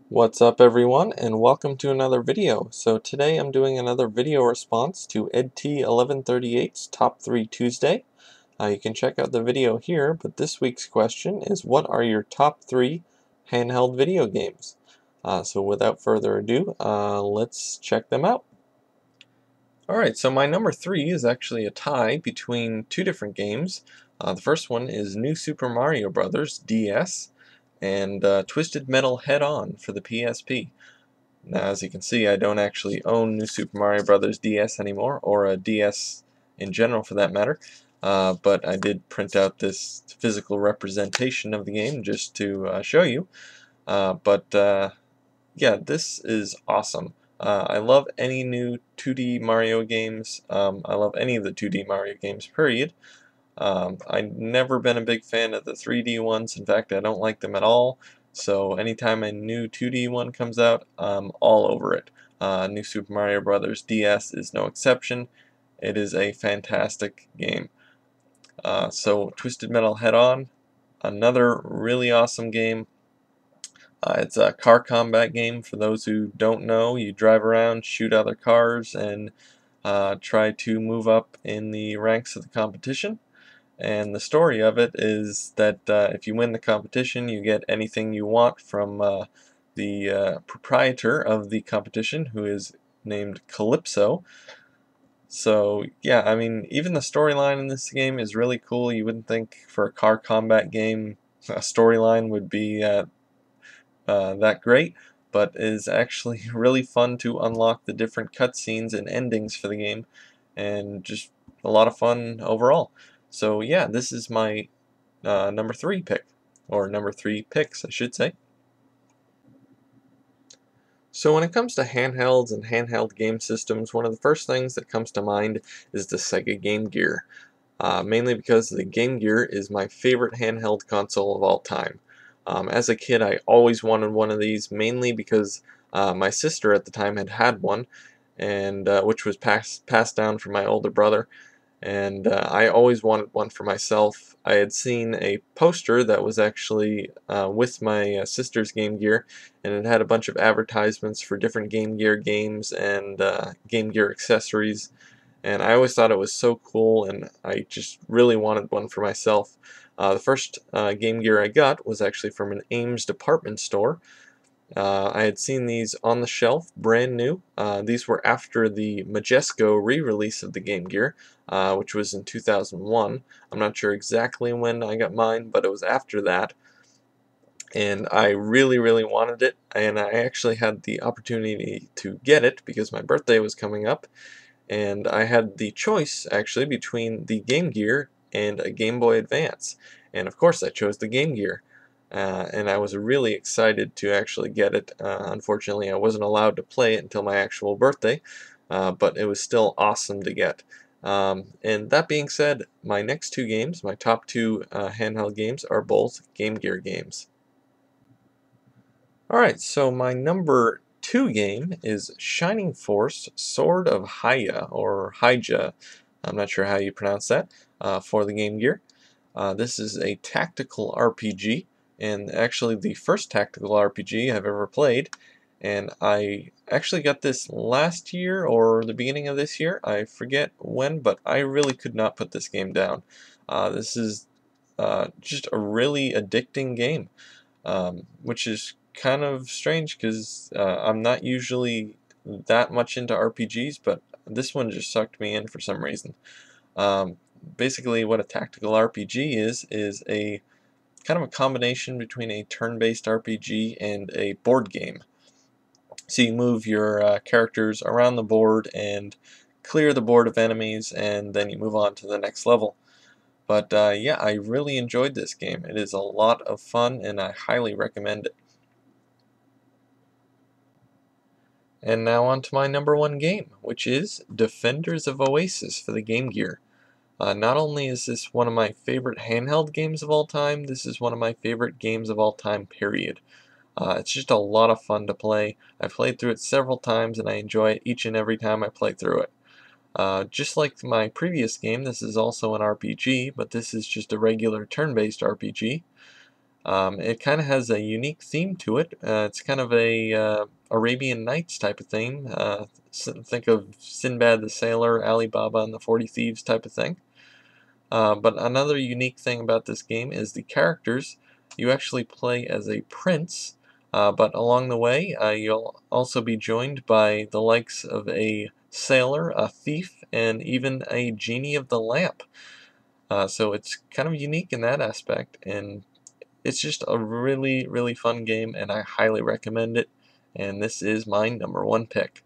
What's up everyone, and welcome to another video. So today I'm doing another video response to EdT1138's Top 3 Tuesday. You can check out the video here, but this week's question is, what are your top 3 handheld video games? So without further ado, let's check them out. Alright, so my number 3 is actually a tie between two different games. The first one is New Super Mario Bros. DS and Twisted Metal Head-On for the PSP. Now, as you can see, I don't actually own New Super Mario Bros. DS anymore, or a DS in general for that matter, but I did print out this physical representation of the game just to show you. Yeah, this is awesome. I love any new 2D Mario games. I love any of the 2D Mario games, period. I've never been a big fan of the 3D ones. In fact, I don't like them at all. So anytime a new 2D one comes out, I'm all over it. New Super Mario Bros. DS is no exception. It is a fantastic game. So Twisted Metal Head-On, another really awesome game. It's a car combat game. For those who don't know, you drive around, shoot other cars, and try to move up in the ranks of the competition. And the story of it is that if you win the competition, you get anything you want from the proprietor of the competition, who is named Calypso. So yeah, I mean, even the storyline in this game is really cool. You wouldn't think for a car combat game a storyline would be that great, but is actually really fun to unlock the different cutscenes and endings for the game, and just a lot of fun overall. So yeah, this is my number 3 pick, or number 3 picks, I should say. So when it comes to handhelds and handheld game systems, one of the first things that comes to mind is the Sega Game Gear. Mainly because the Game Gear is my favorite handheld console of all time. As a kid, I always wanted one of these, mainly because my sister at the time had one, and which was passed down from my older brother, and I always wanted one for myself. I had seen a poster that was actually with my sister's Game Gear, and it had a bunch of advertisements for different Game Gear games and Game Gear accessories, and I always thought it was so cool, and I just really wanted one for myself. The first Game Gear I got was actually from an Ames department store. I had seen these on the shelf, brand new. These were after the Majesco re-release of the Game Gear, which was in 2001. I'm not sure exactly when I got mine, but it was after that. And I really, really wanted it, and I actually had the opportunity to get it because my birthday was coming up, and I had the choice actually between the Game Gear and a Game Boy Advance, and of course I chose the Game Gear, and I was really excited to actually get it. Unfortunately, I wasn't allowed to play it until my actual birthday, but it was still awesome to get. And that being said, my next two games, my top two handheld games, are both Game Gear games. Alright, so my number 2 game is Shining Force Sword of Haya, or Hyja, I'm not sure how you pronounce that, for the Game Gear. This is a tactical RPG, and actually the first tactical RPG I've ever played, and I actually got this last year or the beginning of this year, I forget when, but I really could not put this game down. This is just a really addicting game, which is kind of strange because I'm not usually that much into RPGs, but this one just sucked me in for some reason. Um, Basically, what a tactical RPG is a kind of a combination between a turn-based RPG and a board game. So you move your characters around the board and clear the board of enemies, and then you move on to the next level. But yeah, I really enjoyed this game. It is a lot of fun, and I highly recommend it. And now on to my number 1 game, which is Defenders of Oasis for the Game Gear. Not only is this one of my favorite handheld games of all time, this is one of my favorite games of all time, period. It's just a lot of fun to play. I've played through it several times, and I enjoy it each and every time I play through it. Just like my previous game, this is also an RPG, but this is just a regular turn-based RPG. It kind of has a unique theme to it. It's kind of a Arabian Nights type of theme. Think of Sinbad the Sailor, Ali Baba and the 40 Thieves type of thing. But another unique thing about this game is the characters. You actually play as a prince, but along the way you'll also be joined by the likes of a sailor, a thief, and even a genie of the lamp. So it's kind of unique in that aspect, and it's just a really, really fun game, and I highly recommend it. And this is my #1 pick.